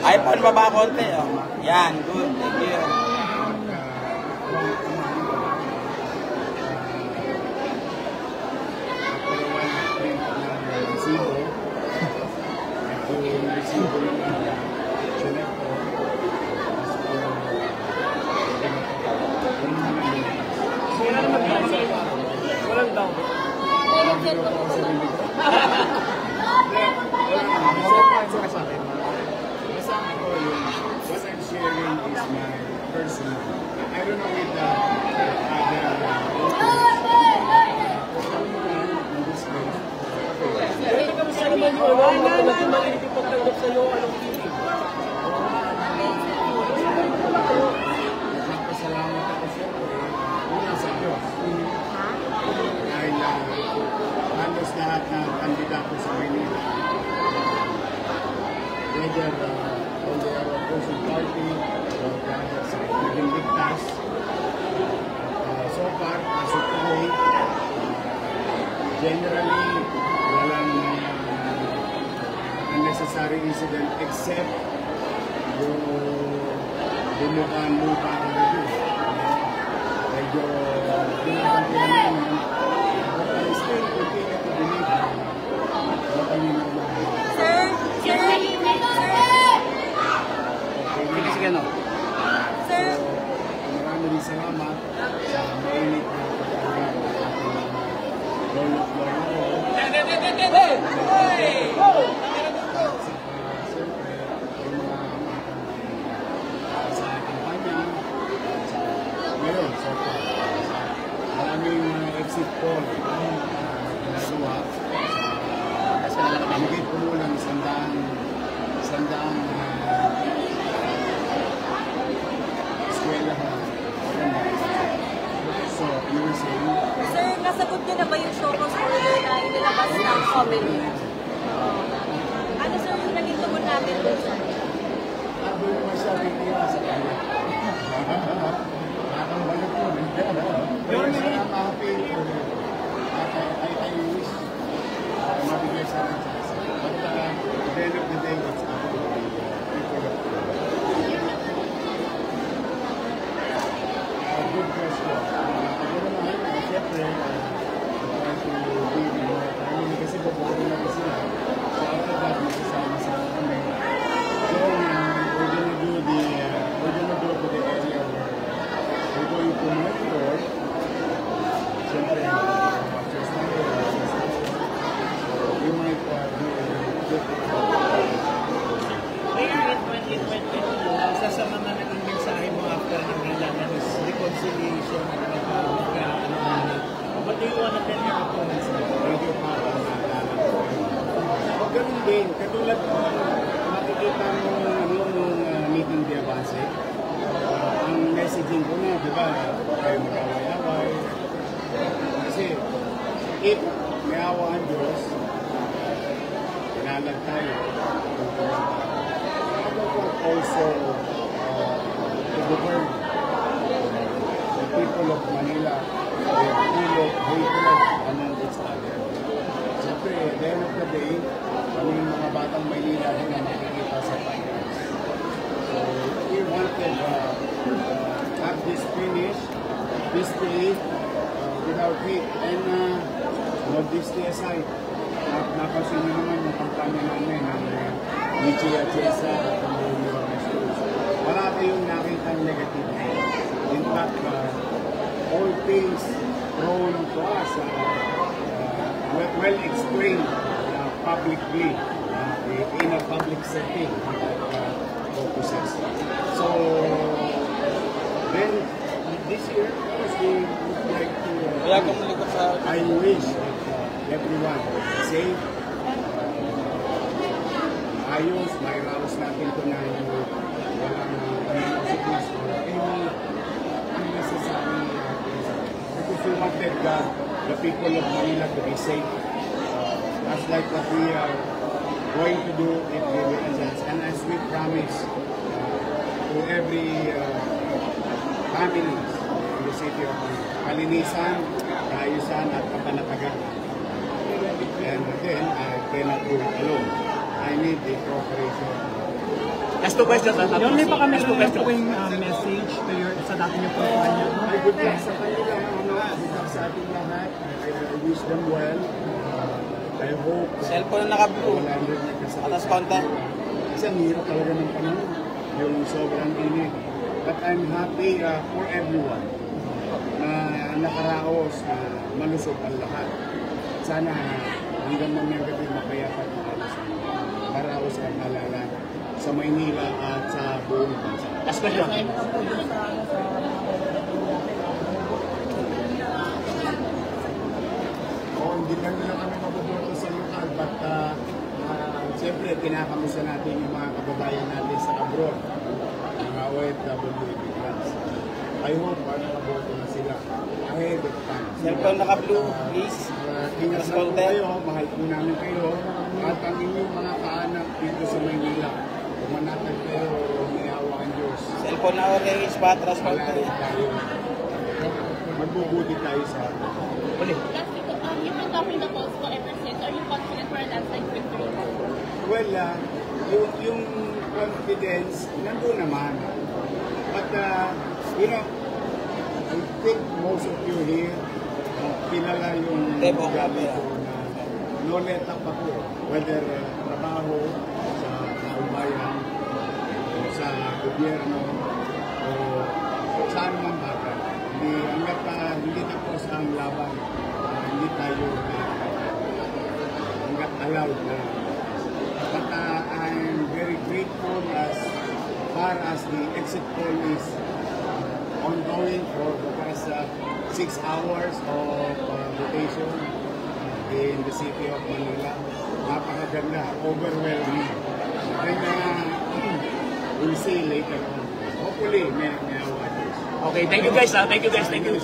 iPhone baba konti, oh. Yan, good. Thank you. Walang daw. What I'm sharing is my personal. I don't know with the Nagpasalamat ako siyempre una sa Diyos. Dahil halos lahat ng kandidato sa Manila, whether on the opposing party or the other side, naging ligtas. So far, as of today, generally, walang unnecessary incident except yung bumuka-lupa talaga. Medyo pinakampihan namin, but I still continue to believe what I mean. Sir, Sige, no? Sir. Maraming salamat sa mainit na pagkakas ng ating lolo ko. Siyempre, yung mga sa kampanya, ngayon, so maraming exit poll ginagawa. Kasi namigay po muna ng sandang so, you were saying? Sir, nasagot niyo na ba yung show cause order na inilabas ng comedy? Ano sir yung naging tugon natin doon sir? Sabi mo siya bigla sa kanya. Nakakambalik po. Pero siya makapil po. I wish mabigay sa akin sa isa. But at the end of the day, it's up to the people of the world. Good question. Ako naman, siyempre, try to be more timely kasi babago na kasi sila. So after that, magsasama sa kami. So we're gonna go to the area where we're going to monitor. Siyempre, just like so we might do a good Isa sa mga naging mensahe mo after ng kailangan is reconciliation at what do you want to tell your opponents now? Thank you pa. Huwag ganun din, katulad makikita mo nung meeting di Avance, ang messaging ko na, di ba, kayo mag-away-away. Kasi, if may awa ang Diyos, kinalag tayo, also to govern the people of Manila with full of hatred among each other. Siyempre, at the end of the day, kami yung mga batang Maynila din na nakikita sa finance. So, we wanted have this finish, this day, without hate. And modesty aside, napansin nyo naman yung kampanya namin ng Michi Atiesa at ang Romeo Restos. Wala kayong nakitang negative. In fact, all things thrown to us well explained publicly in a public setting focuses. So then this year, we would like to I wish everyone safe, ayos, mairaos natin ito na yung walang sickness or any unnecessary because we wanted the people of Manila to be safe. As like what we are going to do it given a chance. And as we promise to every families in the city of Kalinisan, Kaayusan, at Kapanatagan. And again, I cannot do it alone. I need the cooperation. Last two questions. Yung may pa kami message to your, sa dati niyo po kanya. I good luck sa kanila, good luck sa ating lahat. I wish them well. I hope Cellphone na naka-blue. wala rin nagkasakit. Atas konti. Kasi ang hirap talaga ng panahon. Yung sobrang init. But I'm happy for everyone na nakaraos, na malusog ang lahat. Sana hanggang mamayang gabi makayapat ang alas ng maraos ang alala sa Maynila at sa buong bansa. Last question. Hindi lang nila kami mabubuto sa lokal, but siyempre kinakamusta natin yung mga kababayan natin sa abroad, mga OFW immigrants. I hope nakaboto na sila ahead of time. Cellphone naka-blue, please. Ingat na po kayo, mahal po namin kayo, at ang inyong mga kaanak dito sa Maynila. Pumanatag kayo, may awa ang Diyos. Cellphone na orange, patras konti. Malalim tayo. Magbubuti tayo sa Uli. You've been covering the polls for ever since. Are you confident for a landslide victory? well, yung confidence, nandun naman. But, I think most of you here, kilala yung gabi ko na no let up ako. Whether trabaho sa kaumbayan, o sa gobyerno, o saan mang bagay. Hanggat hindi tapos ang laban, hindi tayo hanggat allowed na. But I'm very grateful as far as the exit poll is ongoing for the past 6 hours of votation in the city of Manila. Napakaganda, overwhelming. And we'll see later on. Hopefully, may awa. Okay, thank you guys. Thank you guys. Thank you.